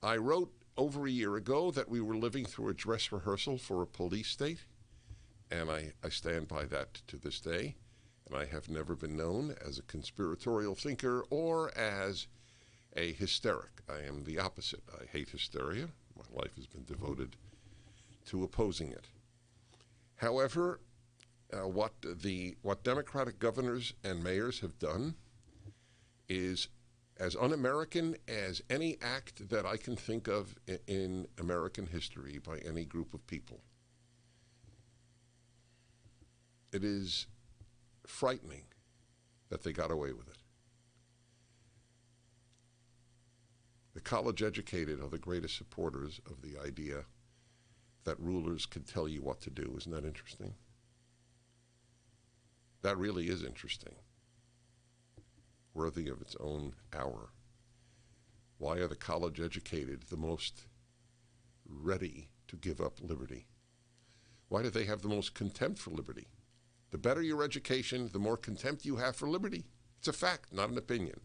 I wrote over a year ago that we were living through a dress rehearsal for a police state, and I stand by that to this day. And I have never been known as a conspiratorial thinker or as a hysteric. I am the opposite. I hate hysteria. My life has been devoted to opposing it. However, what Democratic governors and mayors have done is as un-American as any act that I can think of in American history by any group of people. It is frightening that they got away with it. The college-educated are the greatest supporters of the idea that rulers can tell you what to do. Isn't that interesting? That really is interesting. Worthy of its own hour. Why are the college-educated the most ready to give up liberty? Why do they have the most contempt for liberty? The better your education, the more contempt you have for liberty. It's a fact, not an opinion.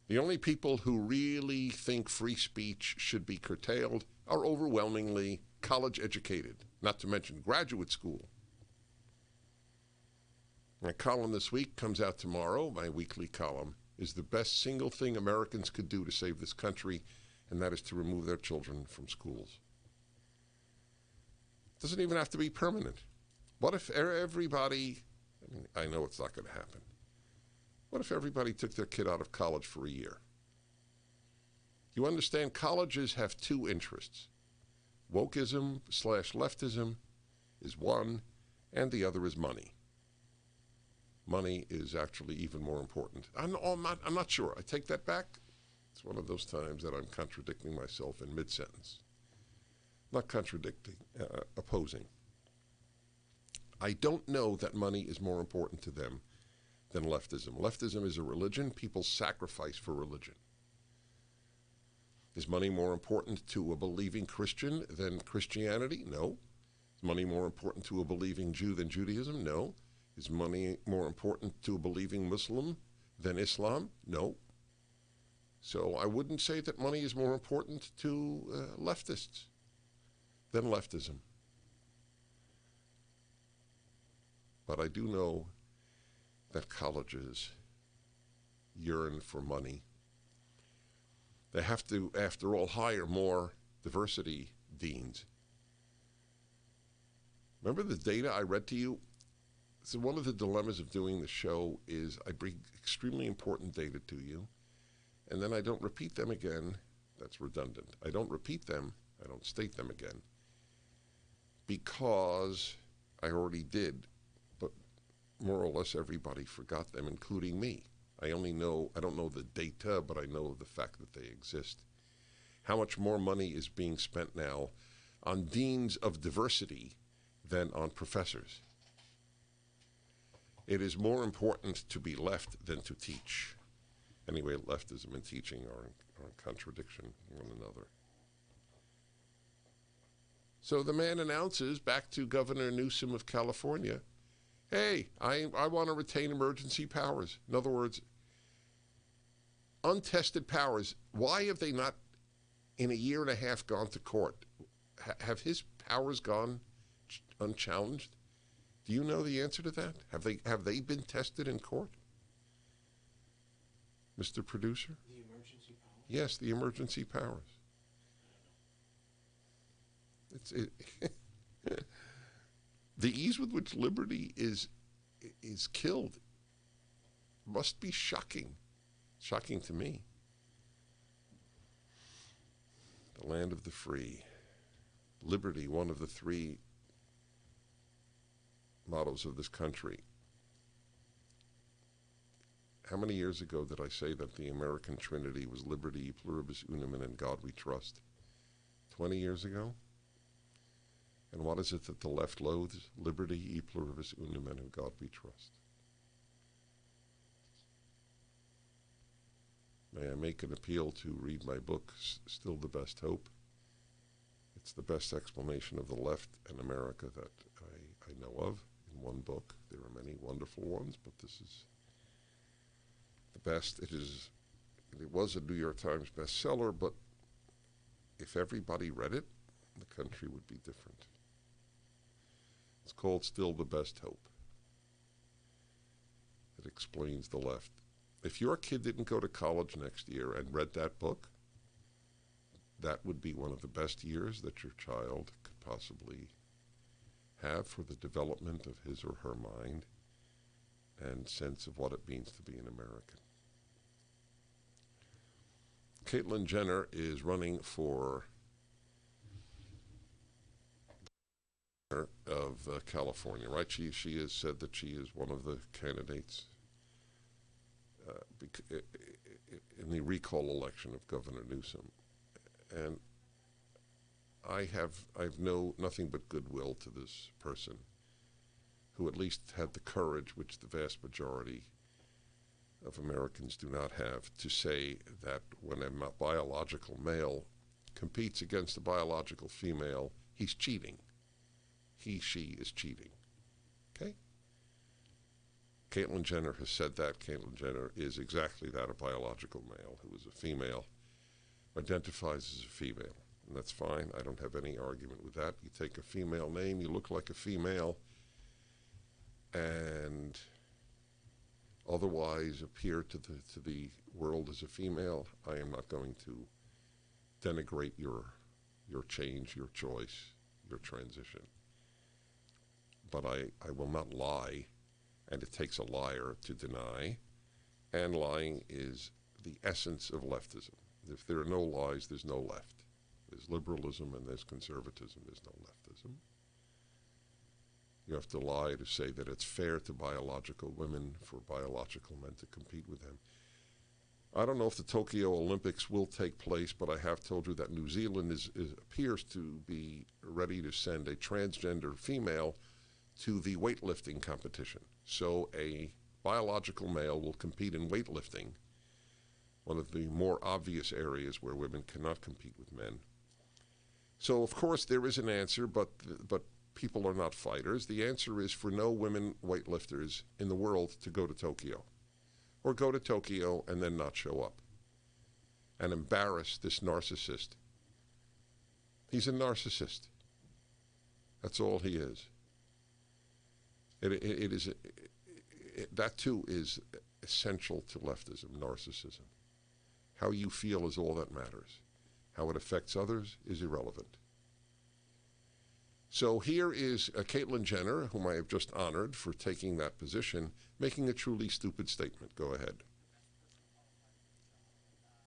The only people who really think free speech should be curtailed are overwhelmingly college-educated, not to mention graduate school. My column this week comes out tomorrow. My weekly column is the best single thing Americans could do to save this country, and that is to remove their children from schools. It doesn't even have to be permanent. What if everybody, I know it's not going to happen. What if everybody took their kid out of college for a year? You understand, colleges have two interests. Wokeism/leftism is one, and the other is money. Money is actually even more important. I'm not sure. I take that back. It's one of those times that I'm contradicting myself in mid-sentence. Not contradicting, opposing. I don't know that money is more important to them than leftism. Leftism is a religion. People sacrifice for religion. Is money more important to a believing Christian than Christianity? No. Is money more important to a believing Jew than Judaism? No. Is money more important to a believing Muslim than Islam? No. So I wouldn't say that money is more important to leftists than leftism. But I do know that colleges yearn for money. They have to, after all, hire more diversity deans. Remember the data I read to you? So one of the dilemmas of doing the show is I bring extremely important data to you, and then I don't repeat them again. That's redundant. I don't repeat them. I don't state them again because I already did, but more or less everybody forgot them, including me. I don't know the data, but I know the fact that they exist. How much more money is being spent now on deans of diversity than on professors? It is more important to be left than to teach. Anyway, leftism and teaching are in contradiction with one another. So the man announces back to Governor Newsom of California, hey, I want to retain emergency powers. In other words, untested powers. Why have they not, in a year and a half, gone to court? Have his powers gone unchallenged? Do you know the answer to that? Have they been tested in court? Mr. Producer? The emergency powers? Yes, the emergency powers. The ease with which liberty is killed must be shocking. Shocking to me. The land of the free. Liberty, one of the three mottos of this country. How many years ago did I say that the American Trinity was liberty, pluribus unum, and in God we trust? 20 years ago? And what is it that the left loathes? Liberty, e pluribus unum, and in God we trust. May I make an appeal to read my book, Still the Best Hope? It's the best explanation of the left and America that I know of in one book. There are many wonderful ones, but this is the best. It is it was a New York Times bestseller, but if everybody read it, the country would be different. It's called Still the Best Hope. It explains the left. If your kid didn't go to college next year and read that book, that would be one of the best years that your child could possibly have for the development of his or her mind and sense of what it means to be an American. Caitlyn Jenner is running for of California, right? She has said that she is one of the candidates in the recall election of Governor Newsom, and I have nothing but goodwill to this person, who at least had the courage, which the vast majority of Americans do not have, to say that when a biological male competes against a biological female, he's cheating. She is cheating. Okay? Caitlyn Jenner has said that. Caitlyn Jenner is exactly that, a biological male who is a female, identifies as a female. And that's fine. I don't have any argument with that. You take a female name, you look like a female, and otherwise appear to the world as a female. I am not going to denigrate your change, your choice, your transition. But I will not lie, and it takes a liar to deny, and lying is the essence of leftism. If there are no lies, there's no left. There's liberalism and there's conservatism. There's no leftism. You have to lie to say that it's fair to biological women for biological men to compete with them. I don't know if the Tokyo Olympics will take place, but I have told you that New Zealand appears to be ready to send a transgender female to the weightlifting competition. So a biological male will compete in weightlifting, one of the more obvious areas where women cannot compete with men. So, of course, there is an answer, but people are not fighters. The answer is for no women weightlifters in the world to go to Tokyo, or go to Tokyo and then not show up and embarrass this narcissist. He's a narcissist. That's all he is. That too is essential to leftism, narcissism. How you feel is all that matters. How it affects others is irrelevant. So here is Caitlyn Jenner, whom I have just honored for taking that position, making a truly stupid statement. Go ahead.